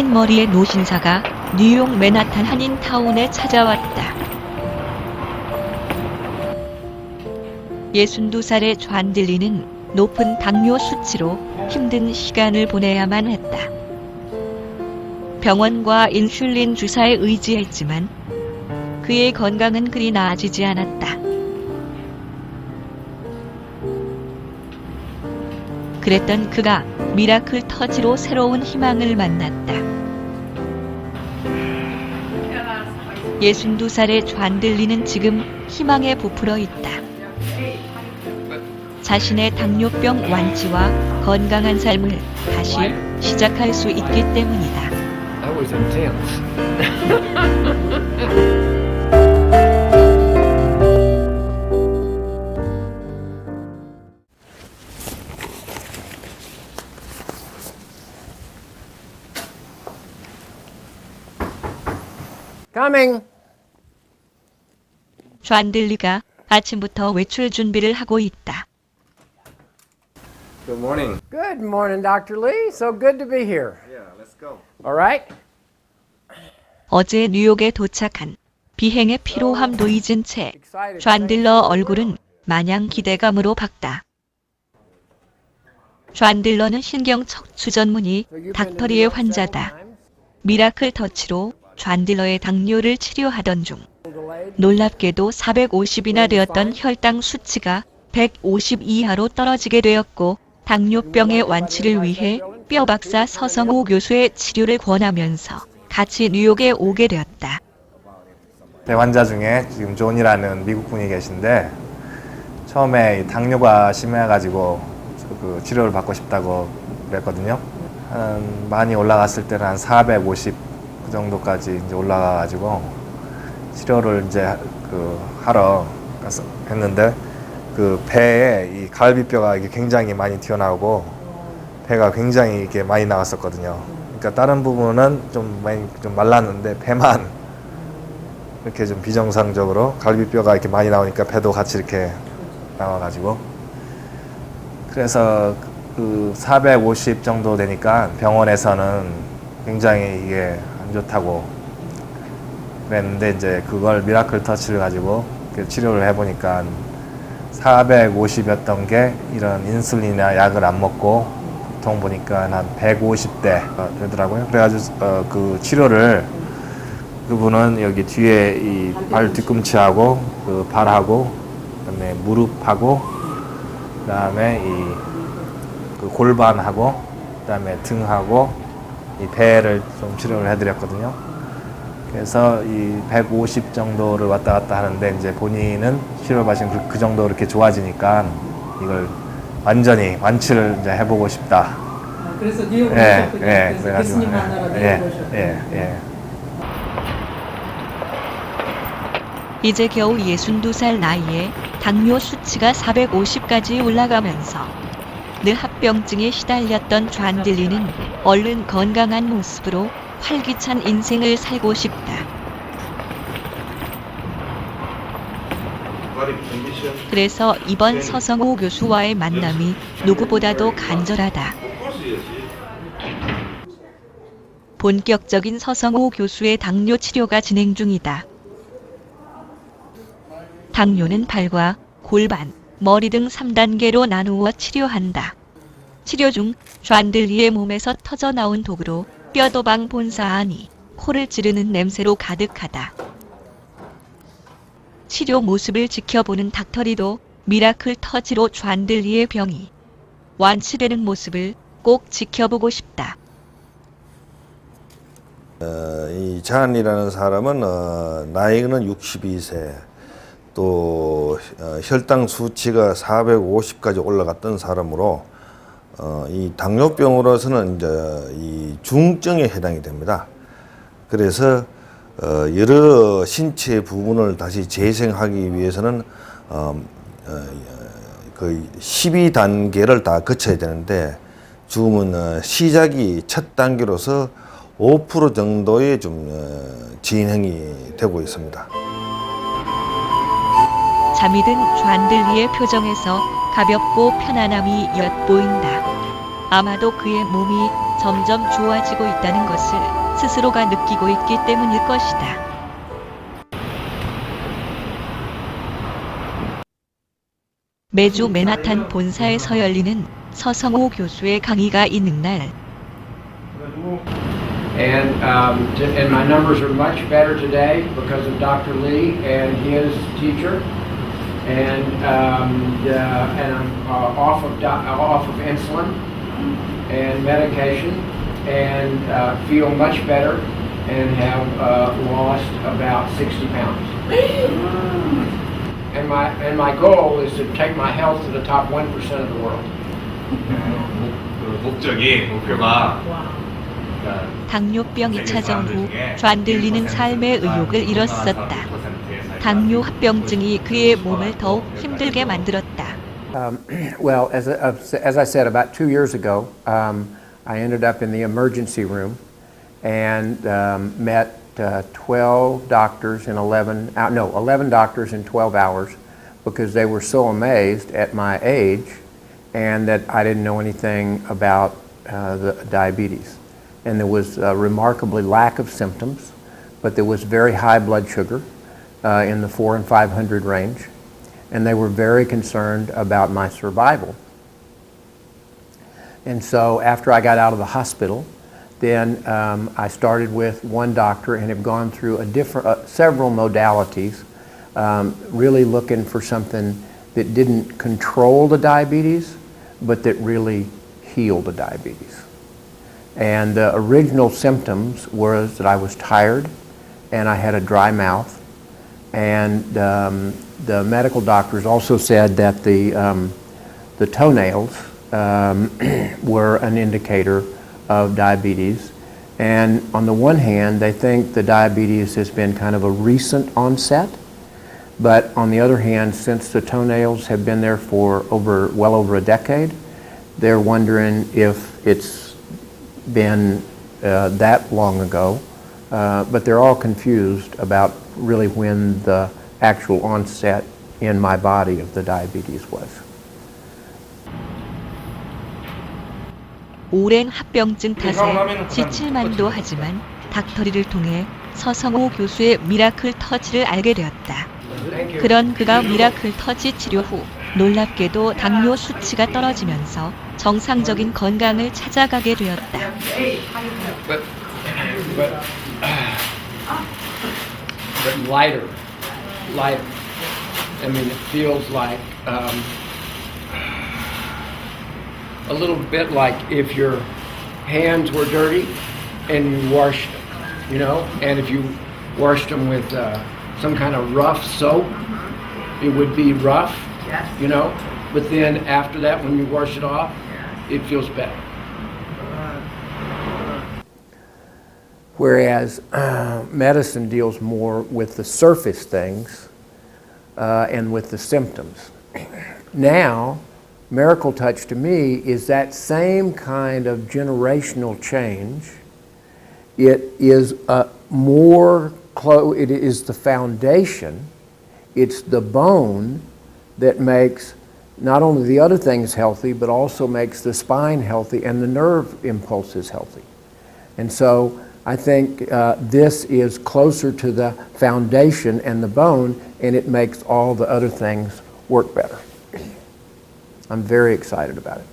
흰 머리의 노신사가 뉴욕 맨하탄 한인타운에 찾아왔다. 62살의 존들리는 높은 당뇨 수치로 힘든 시간을 보내야만 했다. 병원과 인슐린 주사에 의지했지만 그의 건강은 그리 나아지지 않았다. 그랬던 그가 미라클 터치로 새로운 희망을 만났다. 62살의 존들리는 지금 희망에 부풀어 있다. 자신의 당뇨병 완치와 건강한 삶을 다시 시작할 수 있기 때문이다. That was intense. Coming. 존들리가 아침부터 외출 준비를 하고 있다. Good morning. Good morning, Dr. Lee. So good to be here. Yeah, let's go. All right. 어제 뉴욕에 도착한 비행의 피로함도 잊은 채 존들러 얼굴은 마냥 기대감으로 밝다. 존들러는 신경 척추 전문의 닥터리의 환자다. 미라클 터치로 존들러의 당뇨를 치료하던 중 놀랍게도 450이나 되었던 혈당 수치가 150 이하로 떨어지게 되었고 당뇨병의 완치를 위해 뼈 박사 서성호 교수의 치료를 권하면서 같이 뉴욕에 오게 되었다. 환자 중에 지금 존이라는 미국 분이 계신데 처음에 당뇨가 심해가지고 그 치료를 받고 싶다고 그랬거든요. 많이 올라갔을 때는 한 450 그 정도까지 이제 올라가가지고 치료를 이제 하러 가서 했는데 그 배에 이 갈비뼈가 이게 굉장히 많이 튀어나오고 배가 굉장히 이렇게 많이 나왔었거든요. 그러니까 다른 부분은 좀 말랐는데 배만 이렇게 좀 비정상적으로 갈비뼈가 이렇게 많이 나오니까 배도 같이 이렇게 나와가지고 그래서 그 450 정도 되니까 병원에서는 굉장히 이게 안 좋다고 그랬는데 이제 그걸 미라클 터치를 가지고 치료를 해보니까 450이었던 게 이런 인슐린이나 약을 안 먹고 보통 보니까 한 150대 되더라고요. 그래가지고 그 치료를 그분은 여기 뒤에 이 발 뒤꿈치하고 그 발하고 그다음에 무릎하고 그다음에 그 골반하고 그다음에 등하고 이 배를 좀 치료를 해드렸거든요. 그래서 이 150 정도를 왔다 갔다 하는데 이제 본인은 치료를 받으신 그 정도 이렇게 좋아지니까 이걸 완전히 완치를 이제 해보고 싶다. 그래서 뉴욕에 오셨군요. 그래서 교수님 만나러 내려오셨군요. 이제 겨우 62살 나이에 당뇨 수치가 450까지 올라가면서 늘 합병증에 시달렸던 존들리는 얼른 건강한 모습으로 활기찬 인생을 살고 싶다. 그래서 이번 서성호 교수와의 만남이 누구보다도 간절하다. 본격적인 서성호 교수의 당뇨 치료가 진행 중이다. 당뇨는 발과 골반, 머리 등 3단계로 나누어 치료한다. 치료 중 존들리의 몸에서 터져나온 독으로 뼈도방 본사 안이 코를 찌르는 냄새로 가득하다. 치료 모습을 지켜보는 닥터리도 미라클 터치로 존들리의 병이 완치되는 모습을 꼭 지켜보고 싶다. 이 잔이라는 사람은 나이는 62세, 또 혈당 수치가 450까지 올라갔던 사람으로 이 당뇨병으로서는 이제 이 중증에 해당이 됩니다. 그래서 여러 신체 부분을 다시 재생하기 위해서는 거의 12단계를 다 거쳐야 되는데 지금은 시작이 첫 단계로서 5% 정도의 좀 진행이 되고 있습니다. 잠이 든 존들리의 표정에서 가볍고 편안함이 엿보인다. 아마도 그의 몸이 점점 좋아지고 있다는 것을 스스로가 느끼고 있기 때문일 것이다. 매주 맨하탄 본사에서 열리는 서성호 교수의 강의가 있는 날, And my numbers are much better today because of Dr. Lee and his teacher. And I'm off of insulin and medication, and feel much better, and have lost about 60 pounds. And my goal is to take my health to the top 1% of the world. 목표가 당뇨병 2차전 후 좌들리는 삶의 의욕을 잃었었다. 당뇨 합병증이 그의 몸을 더욱 힘들게 만들었다. Well, as I said, about 2 years ago, I ended up in the emergency room and met 12 doctors in 11 doctors in 12 hours because they were so amazed at my age and that I didn't know anything about the diabetes. And there was remarkably lack of symptoms, but there was very high blood sugar in the 400 and 500 range, and they were very concerned about my survival. And so after I got out of the hospital, then I started with one doctor and have gone through several modalities, really looking for something that didn't control the diabetes, but that really healed the diabetes. And the original symptoms was that I was tired and I had a dry mouth. And the medical doctors also said that the toenails were an indicator of diabetes. And on the one hand, they think the diabetes has been kind of a recent onset. But on the other hand, since the toenails have been there for well over a decade, they're wondering if it's been that long ago, but they're all confused about really when the actual onset in my body of the diabetes was. 오랜 합병증 탓에 지칠만도 하지만 닥터리를 통해 서성호 교수의 미라클 터치를 알게 되었다. 그런 그가 미라클 터치 치료 후 놀랍게도 당뇨 수치가 떨어지면서 정상적인 건강을 찾아가게 되었다. But lighter. I mean, it feels like a little bit like if your hands were dirty and you washed them, and if you washed them with some kind of rough soap, it would be rough, but then after that, when you wash it off, it feels better. Whereas medicine deals more with the surface things and with the symptoms. Now, Miracle Touch to me is that same kind of generational change. It is it is the foundation, it's the bone that makes not only the other things healthy, but also makes the spine healthy and the nerve impulses healthy. And so I think this is closer to the foundation and the bone, and it makes all the other things work better. I'm very excited about it.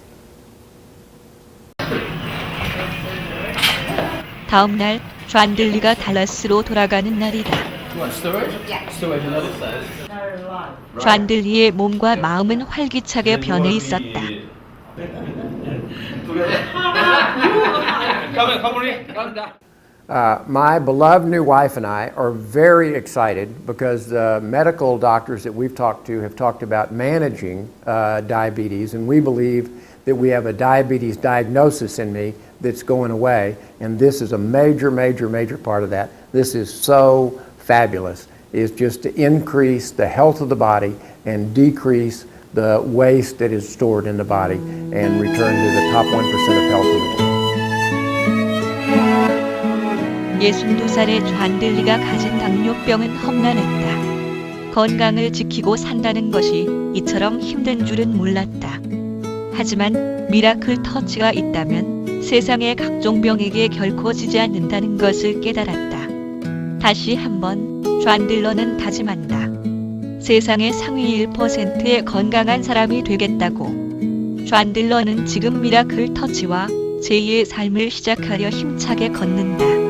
다음 날 좌들리가 달라스로 돌아가는 날이다. 좌들리의 몸과 마음은 활기차게 변해 있었다. My beloved new wife and I are very excited because the medical doctors that we've talked to have talked about managing diabetes, and we believe that we have a diabetes diagnosis in me that's going away, and this is a major part of that. This is so fabulous. It's just to increase the health of the body and decrease the waste that is stored in the body and return to the top 1% of health in the world. 62살의 좌들리가 가진 당뇨병은 험난했다. 건강을 지키고 산다는 것이 이처럼 힘든 줄은 몰랐다. 하지만 미라클 터치가 있다면 세상의 각종 병에게 결코 지지 않는다는 것을 깨달았다. 다시 한번 존딜러는 다짐한다. 세상의 상위 1%의 건강한 사람이 되겠다고. 존딜러는 지금 미라클 터치와 제2의 삶을 시작하려 힘차게 걷는다.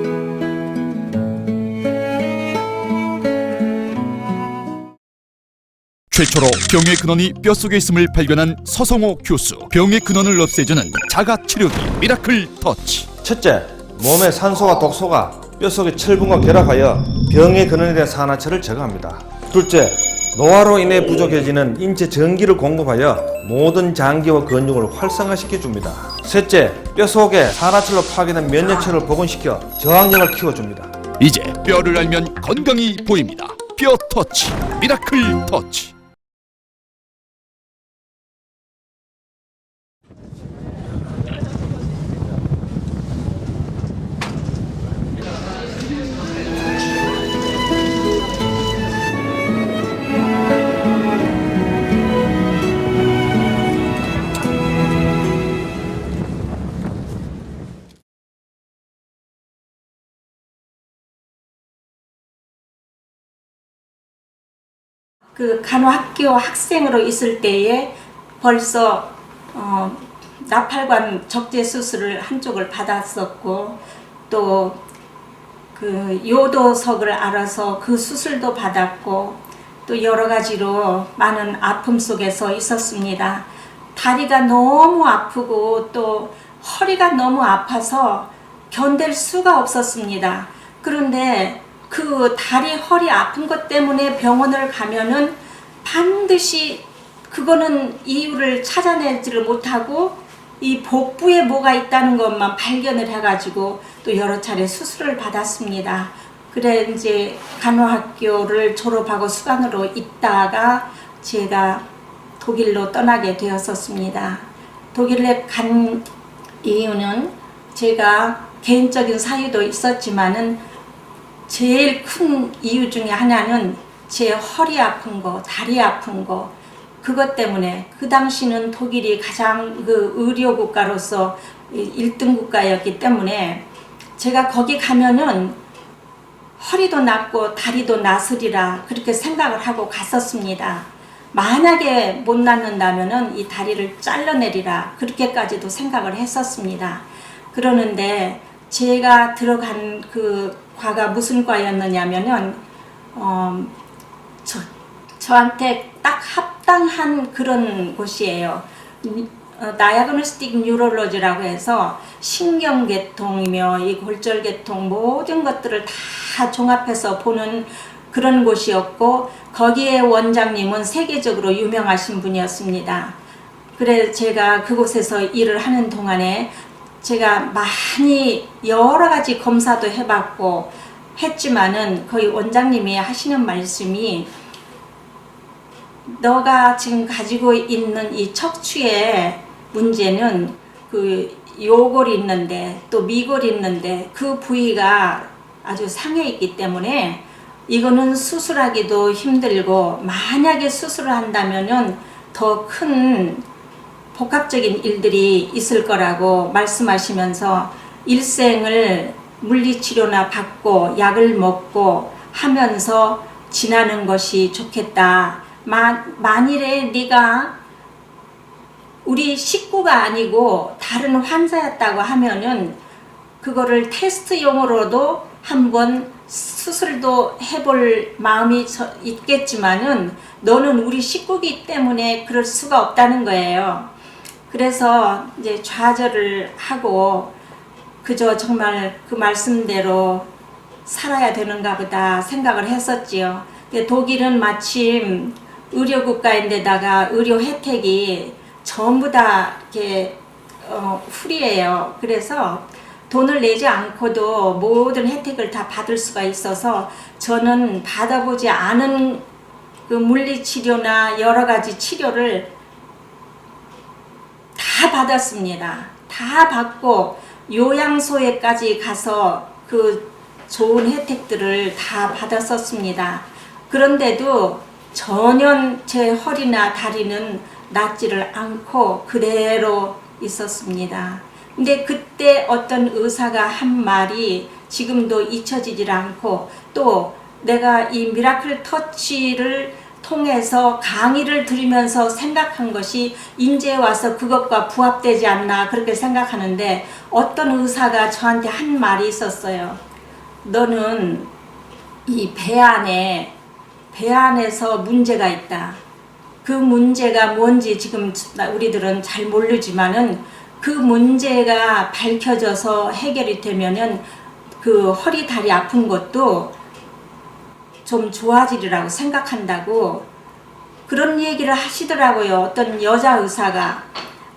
최초로 병의 근원이 뼛속에 있음을 발견한 서성호 교수. 병의 근원을 없애주는 자가치료기 미라클 터치. 첫째, 몸의 산소와 독소가 뼛속의 철분과 결합하여 병의 근원에 대한 산화철을 제거합니다. 둘째, 노화로 인해 부족해지는 인체 전기를 공급하여 모든 장기와 근육을 활성화시켜 줍니다. 셋째, 뼛속에 산화철로 파괴된 면역체를 복원시켜 저항력을 키워줍니다. 이제 뼈를 알면 건강이 보입니다. 뼈 터치 미라클 터치. 그 간호학교 학생으로 있을 때에 벌써 나팔관 적재 수술을 한쪽을 받았었고, 또 그 요도석을 알아서 그 수술도 받았고, 또 여러 가지로 많은 아픔 속에서 있었습니다. 다리가 너무 아프고 또 허리가 너무 아파서 견딜 수가 없었습니다. 그런데 그 다리, 허리 아픈 것 때문에 병원을 가면은 반드시 그거는 이유를 찾아내지를 못하고 이 복부에 뭐가 있다는 것만 발견을 해가지고 또 여러 차례 수술을 받았습니다. 그래 이제 간호학교를 졸업하고 수강으로 있다가 제가 독일로 떠나게 되었었습니다. 독일에 간 이유는 제가 개인적인 사유도 있었지만은 제일 큰 이유 중에 하나는 제 허리 아픈 거, 다리 아픈 거, 그것 때문에 그 당시는 독일이 가장 그 의료 국가로서 1등 국가였기 때문에 제가 거기 가면은 허리도 낫고 다리도 나으리라 그렇게 생각을 하고 갔었습니다. 만약에 못 낫는다면은 이 다리를 잘라내리라 그렇게까지도 생각을 했었습니다. 그러는데 제가 들어간 그 과가 무슨 과였느냐면은 저한테 딱 합당한 그런 곳이에요. 다이아그노스틱 뉴럴로지라고 해서 신경계통이며 이 골절계통 모든 것들을 다 종합해서 보는 그런 곳이었고, 거기에 원장님은 세계적으로 유명하신 분이었습니다. 그래 제가 그곳에서 일을 하는 동안에 제가 많이 여러 가지 검사도 해봤고 했지만은 거의 원장님이 하시는 말씀이, 너가 지금 가지고 있는 이 척추의 문제는 그 요골이 있는데 또 미골이 있는데 그 부위가 아주 상해 있기 때문에 이거는 수술하기도 힘들고, 만약에 수술을 한다면은 더 큰 복합적인 일들이 있을 거라고 말씀하시면서 일생을 물리치료나 받고 약을 먹고 하면서 지나는 것이 좋겠다. 만일에 네가 우리 식구가 아니고 다른 환자였다고 하면은 그거를 테스트용으로도 한번 수술도 해볼 마음이 있겠지만은 너는 우리 식구이기 때문에 그럴 수가 없다는 거예요. 그래서 이제 좌절을 하고 그저 정말 그 말씀대로 살아야 되는가 보다 생각을 했었지요. 독일은 마침 의료국가인데다가 의료 혜택이 전부 다 이렇게 프리예요. 그래서 돈을 내지 않고도 모든 혜택을 다 받을 수가 있어서 저는 받아보지 않은 그 물리치료나 여러 가지 치료를 다 받았습니다. 다 받고 요양소에까지 가서 그 좋은 혜택들을 다 받았었습니다. 그런데도 전혀 제 허리나 다리는 낫지를 않고 그대로 있었습니다. 근데 그때 어떤 의사가 한 말이 지금도 잊혀지질 않고, 또 내가 이 미라클 터치를 통해서 강의를 들으면서 생각한 것이 이제 와서 그것과 부합되지 않나 그렇게 생각하는데, 어떤 의사가 저한테 한 말이 있었어요. 너는 이 배 안에서 문제가 있다. 그 문제가 뭔지 지금 우리들은 잘 모르지만은 그 문제가 밝혀져서 해결이 되면은 그 허리 다리 아픈 것도 좀 좋아지리라고 생각한다고 그런 얘기를 하시더라고요. 어떤 여자 의사가.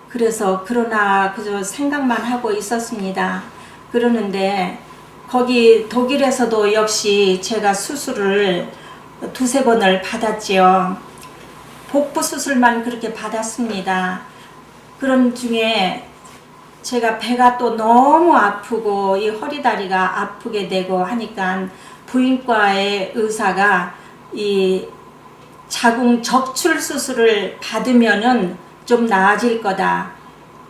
그래서 그러나 그저 생각만 하고 있었습니다. 그러는데 거기 독일에서도 역시 제가 수술을 두세 번을 받았지요. 복부 수술만 그렇게 받았습니다. 그런 중에 제가 배가 또 너무 아프고 이 허리다리가 아프게 되고 하니까 부인과의 의사가 이 자궁 적출 수술을 받으면은 좀 나아질 거다.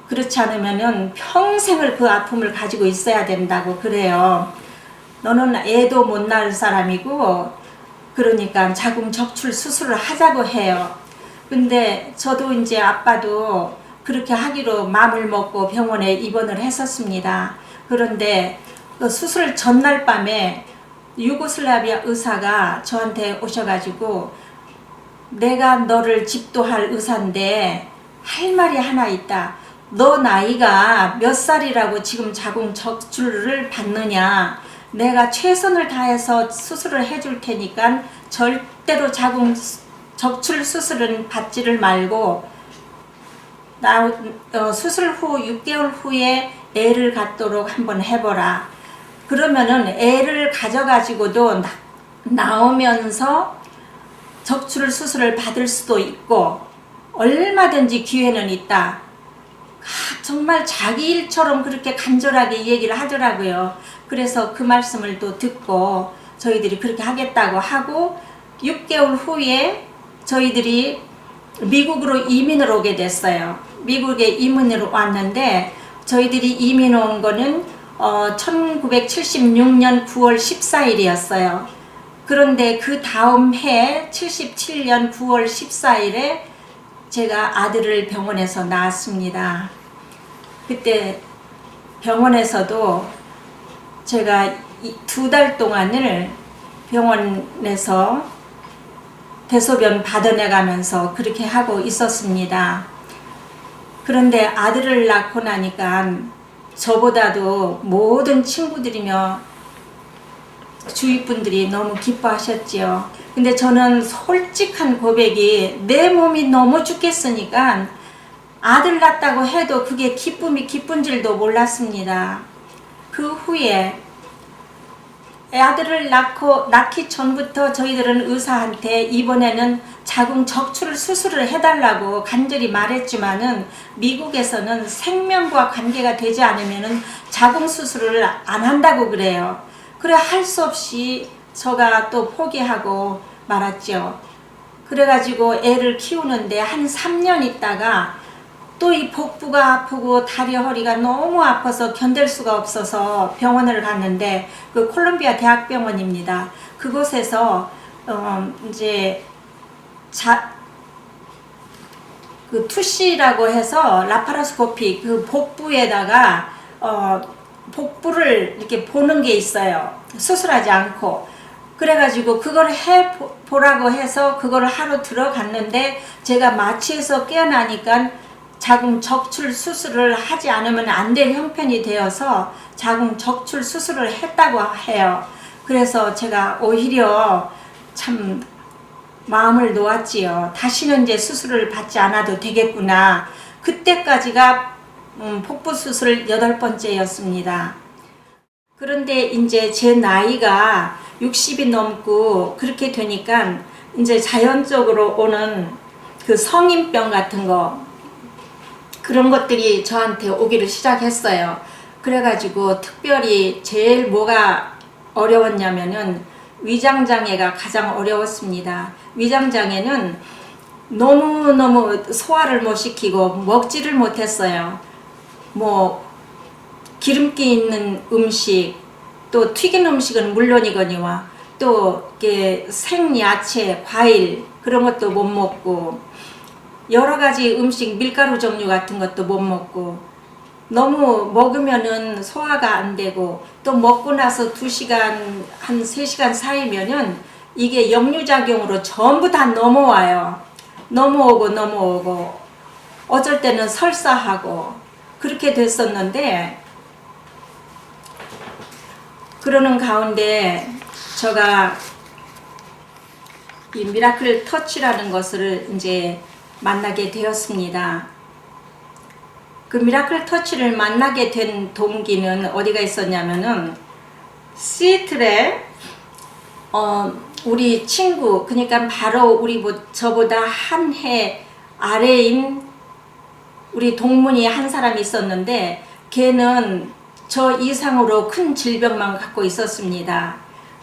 그렇지 않으면은 평생을 그 아픔을 가지고 있어야 된다고 그래요. 너는 애도 못 낳을 사람이고 그러니까 자궁 적출 수술을 하자고 해요. 근데 저도 이제 아빠도 그렇게 하기로 마음을 먹고 병원에 입원을 했었습니다. 그런데 그 수술 전날 밤에 유고슬라비아 의사가 저한테 오셔가지고 내가 너를 집도할 의사인데 할 말이 하나 있다. 너 나이가 몇 살이라고 지금 자궁 적출을 받느냐. 내가 최선을 다해서 수술을 해줄 테니까 절대로 자궁 적출 수술은 받지를 말고 수술 후 6개월 후에 애를 갖도록 한번 해보라. 그러면은 애를 가져가지고도 나오면서 적출 수술을 받을 수도 있고 얼마든지 기회는 있다. 정말 자기 일처럼 그렇게 간절하게 얘기를 하더라고요. 그래서 그 말씀을 또 듣고 저희들이 그렇게 하겠다고 하고 6개월 후에 저희들이 미국으로 이민을 오게 됐어요. 미국에 이민으로 왔는데 저희들이 이민 온 거는 1976년 9월 14일이었어요. 그런데 그 다음 해 77년 9월 14일에 제가 아들을 병원에서 낳았습니다. 그때 병원에서도 제가 2달 동안을 병원에서 대소변 받아내가면서 그렇게 하고 있었습니다. 그런데 아들을 낳고 나니까 저보다도 모든 친구들이며 주위 분들이 너무 기뻐하셨지요. 근데 저는 솔직한 고백이 내 몸이 너무 죽겠으니까 아들 낳았다고 해도 그게 기쁨이 기쁜 줄도 몰랐습니다. 그 후에 아들을 낳기 전부터 저희들은 의사한테 이번에는 자궁 적출 수술을 해달라고 간절히 말했지만은 미국에서는 생명과 관계가 되지 않으면은 자궁 수술을 안 한다고 그래요. 그래 할 수 없이 저가 또 포기하고 말았죠. 그래가지고 애를 키우는데 한 3년 있다가 또 이 복부가 아프고 다리 허리가 너무 아파서 견딜 수가 없어서 병원을 갔는데 그 콜롬비아 대학병원입니다. 그곳에서 이제 그 투시라고 해서 라파로스코피 그 복부에다가 복부를 이렇게 보는 게 있어요. 수술하지 않고. 그래가지고 그걸 해보라고 해서 그걸 하러 들어갔는데 제가 마취해서 깨어나니까 자궁 적출 수술을 하지 않으면 안 될 형편이 되어서 자궁 적출 수술을 했다고 해요. 그래서 제가 오히려 참 마음을 놓았지요. 다시는 이제 수술을 받지 않아도 되겠구나. 그때까지가 복부 수술 8번째였습니다. 그런데 이제 제 나이가 60이 넘고 그렇게 되니까 이제 자연적으로 오는 그 성인병 같은 거 그런 것들이 저한테 오기를 시작했어요. 그래가지고 특별히 제일 뭐가 어려웠냐면은 위장장애가 가장 어려웠습니다. 위장장애는 너무너무 소화를 못 시키고 먹지를 못했어요. 뭐 기름기 있는 음식, 또 튀긴 음식은 물론이거니와 또 이렇게 생야채, 과일 그런 것도 못 먹고 여러 가지 음식, 밀가루 종류 같은 것도 못 먹고 너무 먹으면은 소화가 안 되고 또 먹고 나서 2시간, 한 3시간 사이면은 이게 역류작용으로 전부 다 넘어와요. 넘어오고 어쩔 때는 설사하고 그렇게 됐었는데 그러는 가운데 제가 이 미라클 터치라는 것을 이제 만나게 되었습니다. 그 미라클 터치를 만나게 된 동기는 어디가 있었냐면은 시애틀에 우리 친구, 그러니까 바로 우리 저보다 한 해 아래인 우리 동문이 한 사람이 있었는데 걔는 저 이상으로 큰 질병만 갖고 있었습니다.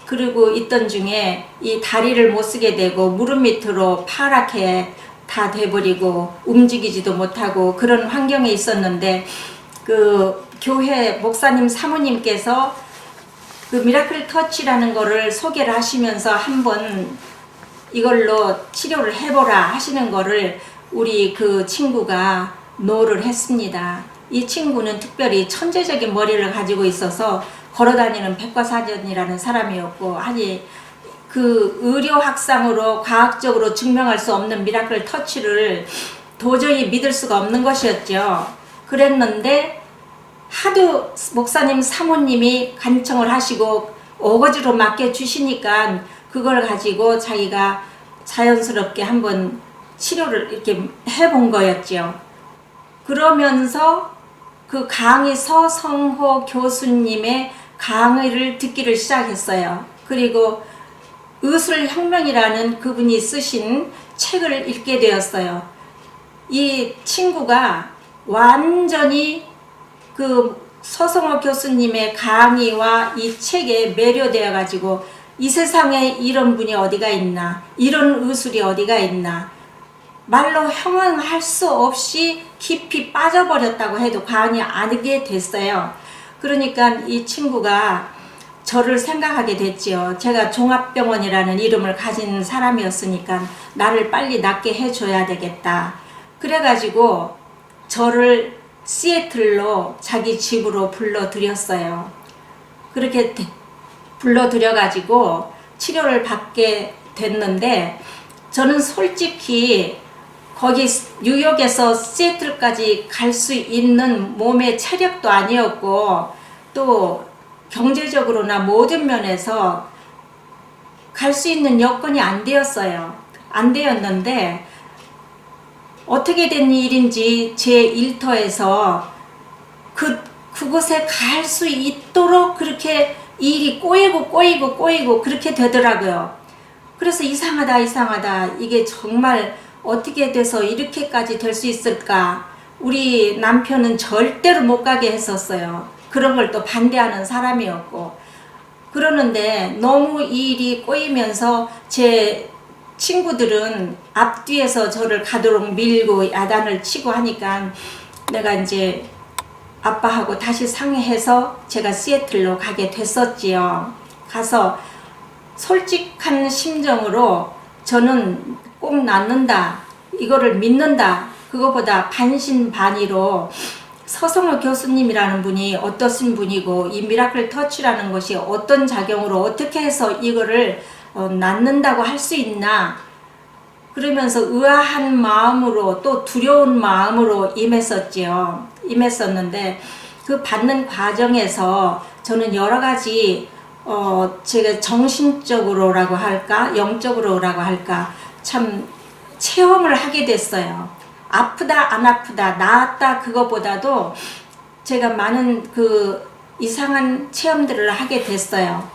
그리고 있던 중에 이 다리를 못 쓰게 되고 무릎 밑으로 파랗게 다 돼버리고 움직이지도 못하고 그런 환경에 있었는데 그 교회 목사님 사모님께서 그 미라클 터치라는 거를 소개를 하시면서 한번 이걸로 치료를 해보라 하시는 거를 우리 그 친구가 노를 했습니다. 이 친구는 특별히 천재적인 머리를 가지고 있어서 걸어다니는 백과사전이라는 사람이었고 아니 그 의료학상으로 과학적으로 증명할 수 없는 미라클 터치를 도저히 믿을 수가 없는 것이었죠. 그랬는데 하도 목사님 사모님이 간청을 하시고 어거지로 맡겨주시니까 그걸 가지고 자기가 자연스럽게 한번 치료를 이렇게 해본 거였죠. 그러면서 그 강의 서성호 교수님의 강의를 듣기를 시작했어요. 그리고 의술혁명이라는 그분이 쓰신 책을 읽게 되었어요. 이 친구가 완전히 그 서성호 교수님의 강의와 이 책에 매료되어 가지고 이 세상에 이런 분이 어디가 있나, 이런 의술이 어디가 있나, 말로 형언할 수 없이 깊이 빠져버렸다고 해도 과언이 아니게 됐어요. 그러니까 이 친구가 저를 생각하게 됐지요. 제가 종합병원이라는 이름을 가진 사람이었으니까 나를 빨리 낫게 해줘야 되겠다. 그래가지고 저를 시애틀로 자기 집으로 불러들였어요. 그렇게 불러들여가지고 치료를 받게 됐는데 저는 솔직히 거기 뉴욕에서 시애틀까지 갈 수 있는 몸의 체력도 아니었고 또 경제적으로나 모든 면에서 갈 수 있는 여건이 안 되었어요. 안 되었는데 어떻게 된 일인지 제 일터에서 그곳에 갈 수 있도록 그렇게 일이 꼬이고 그렇게 되더라고요. 그래서 이상하다. 이게 정말 어떻게 돼서 이렇게까지 될 수 있을까? 우리 남편은 절대로 못 가게 했었어요. 그런 걸 또 반대하는 사람이었고. 그러는데 너무 이 일이 꼬이면서 제 친구들은 앞뒤에서 저를 가도록 밀고 야단을 치고 하니까 내가 이제 아빠하고 다시 상의해서 제가 시애틀로 가게 됐었지요. 가서 솔직한 심정으로 저는 꼭 낫는다, 이거를 믿는다, 그거보다 반신반의로 서성호 교수님이라는 분이 어떠신 분이고 이 미라클 터치라는 것이 어떤 작용으로 어떻게 해서 이거를 낫는다고 할 수 있나 그러면서 의아한 마음으로 또 두려운 마음으로 임했었는데 그 받는 과정에서 저는 여러 가지 제가 정신적으로라고 할까 영적으로라고 할까 참 체험을 하게 됐어요. 아프다 안 아프다 나았다 그거보다도 제가 많은 그 이상한 체험들을 하게 됐어요.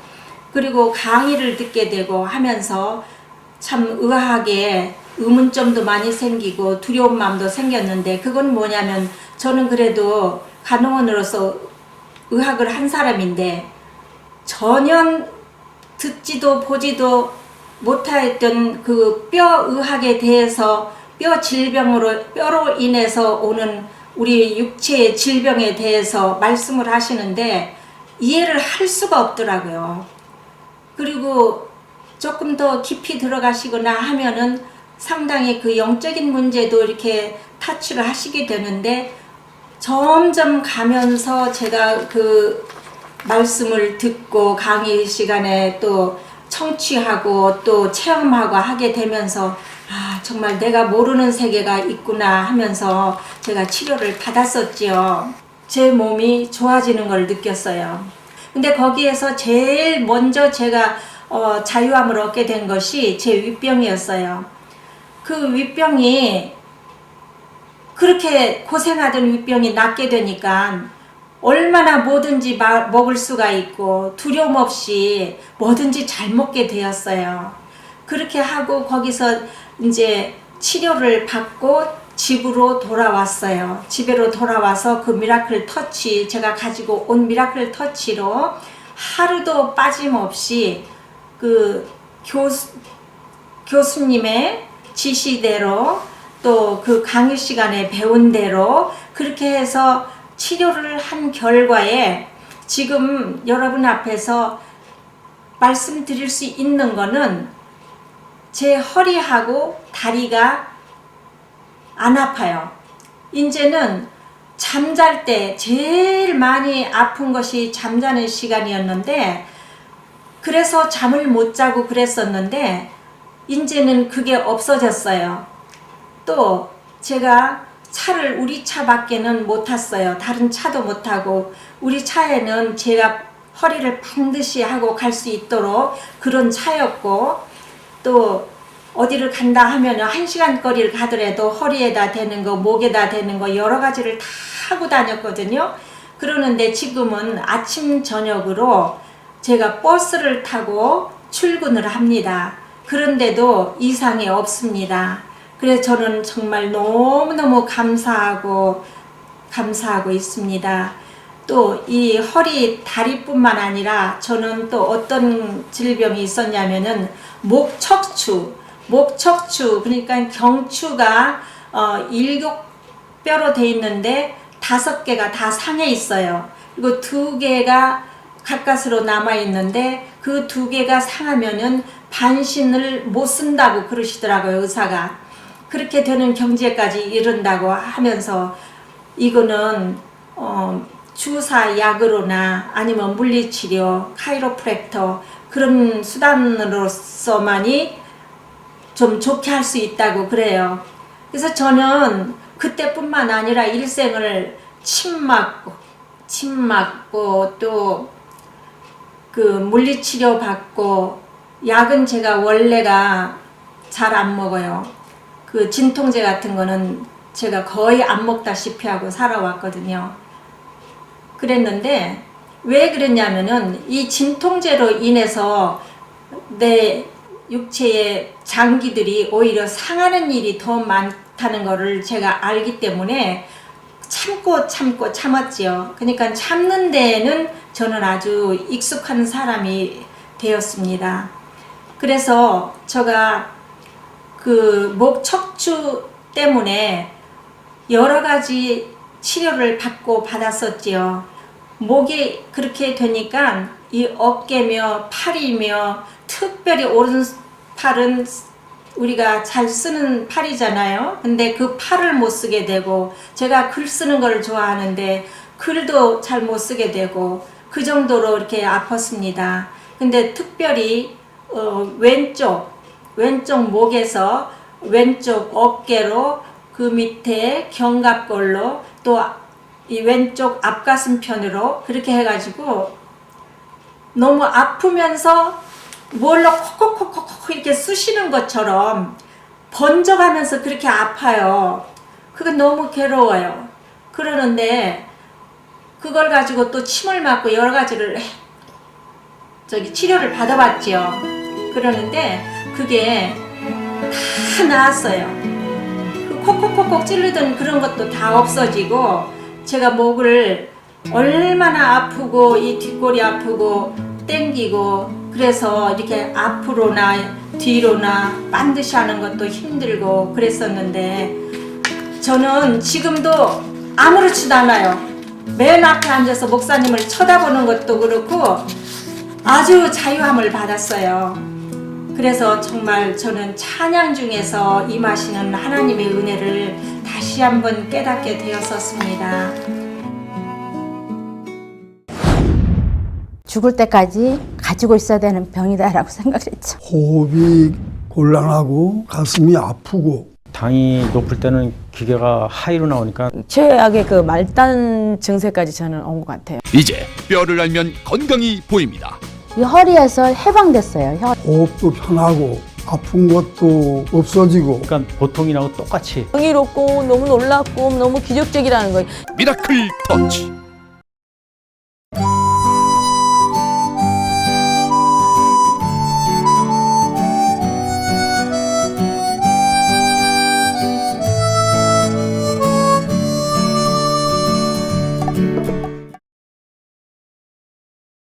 그리고 강의를 듣게 되고 하면서 참 의아하게 의문점도 많이 생기고 두려운 마음도 생겼는데 그건 뭐냐면 저는 그래도 간호원으로서 의학을 한 사람인데 전혀 듣지도 보지도 못했던 그 뼈 의학에 대해서 뼈 질병으로 뼈로 인해서 오는 우리 육체의 질병에 대해서 말씀을 하시는데 이해를 할 수가 없더라고요. 그리고 조금 더 깊이 들어가시거나 하면은 상당히 그 영적인 문제도 이렇게 타치를 하시게 되는데 점점 가면서 제가 그 말씀을 듣고 강의 시간에 또 청취하고 또 체험하고 하게 되면서 아, 정말 내가 모르는 세계가 있구나 하면서 제가 치료를 받았었지요. 제 몸이 좋아지는 걸 느꼈어요. 근데 거기에서 제일 먼저 제가 자유함을 얻게 된 것이 제 윗병이었어요. 그 윗병이 그렇게 고생하던 윗병이 낫게 되니까 얼마나 뭐든지 먹을 수가 있고 두려움 없이 뭐든지 잘 먹게 되었어요. 그렇게 하고 거기서 이제 치료를 받고 집으로 돌아왔어요. 집으로 돌아와서 그 미라클 터치, 제가 가지고 온 미라클 터치로 하루도 빠짐없이 그 교수님의 지시대로 또 그 강의 시간에 배운 대로 그렇게 해서 치료를 한 결과에 지금 여러분 앞에서 말씀드릴 수 있는 거는 제 허리하고 다리가 안 아파요. 이제는 잠잘 때 제일 많이 아픈 것이 잠자는 시간이었는데 그래서 잠을 못 자고 그랬었는데 이제는 그게 없어졌어요. 또 제가 차를 우리 차밖에는 못 탔어요. 다른 차도 못 타고 우리 차에는 제가 허리를 반드시 하고 갈 수 있도록 그런 차였고 또 어디를 간다 하면 1시간 거리를 가더라도 허리에다 대는 거 목에다 대는 거 여러 가지를 다 하고 다녔거든요. 그러는데 지금은 아침 저녁으로 제가 버스를 타고 출근을 합니다. 그런데도 이상이 없습니다. 그래서 저는 정말 너무너무 감사하고 있습니다. 또 이 허리 다리뿐만 아니라 저는 또 어떤 질병이 있었냐면은 목척추 그러니까 경추가 7뼈로 돼 있는데 5개가 다 상해 있어요. 그리고 2개가 가까스로 남아 있는데 그 2개가 상하면은 반신을 못 쓴다고 그러시더라고요, 의사가. 그렇게 되는 경지까지 이른다고 하면서 이거는 주사 약으로나 아니면 물리치료, 카이로프랙터 그런 수단으로서만이 좀 좋게 할 수 있다고 그래요. 그래서 저는 그때뿐만 아니라 일생을 침 맞고 또 그 물리치료 받고 약은 제가 원래가 잘 안 먹어요. 그 진통제 같은 거는 제가 거의 안 먹다시피 하고 살아왔거든요. 그랬는데 왜 그랬냐면은 이 진통제로 인해서 내 육체의 장기들이 오히려 상하는 일이 더 많다는 거를 제가 알기 때문에 참았지요. 그러니까 참는 데에는 저는 아주 익숙한 사람이 되었습니다. 그래서 제가 그 목 척추 때문에 여러 가지 치료를 받았었지요. 목이 그렇게 되니까 이 어깨며 팔이며 특별히 오른팔은 우리가 잘 쓰는 팔이잖아요. 근데 그 팔을 못 쓰게 되고 제가 글 쓰는 걸 좋아하는데 글도 잘 못 쓰게 되고 그 정도로 이렇게 아팠습니다. 근데 특별히 왼쪽 목에서 왼쪽 어깨로 그 밑에 견갑골로 또 이 왼쪽 앞가슴편으로 그렇게 해가지고 너무 아프면서 뭘로 콕콕콕콕 이렇게 쑤시는 것처럼 번져가면서 그렇게 아파요. 그게 너무 괴로워요. 그러는데 그걸 가지고 또 침을 맞고 여러 가지를 치료를 받아봤지요. 그러는데 그게 다 나았어요. 그 콕콕콕콕 찌르던 그런 것도 다 없어지고 제가 목을 얼마나 아프고 이 뒷골이 아프고 땡기고 그래서 이렇게 앞으로나 뒤로나 반드시 하는 것도 힘들고 그랬었는데 저는 지금도 아무렇지도 않아요. 맨 앞에 앉아서 목사님을 쳐다보는 것도 그렇고 아주 자유함을 받았어요. 그래서 정말 저는 찬양 중에서 임하시는 하나님의 은혜를 다시 한번 깨닫게 되었었습니다. 죽을 때까지 가지고 있어야 되는 병이다라고 생각했죠. 호흡이 곤란하고 가슴이 아프고 당이 높을 때는 기계가 하이로 나오니까 최악의 그 말단 증세까지 저는 온 것 같아요. 이제 뼈를 알면 건강이 보입니다. 이 허리에서 해방됐어요. 호흡도 편하고 아픈 것도 없어지고 그러니까 보통이라고 똑같이 경이롭고 너무 놀랍고 너무 기적적이라는 거예요. 미라클 터치.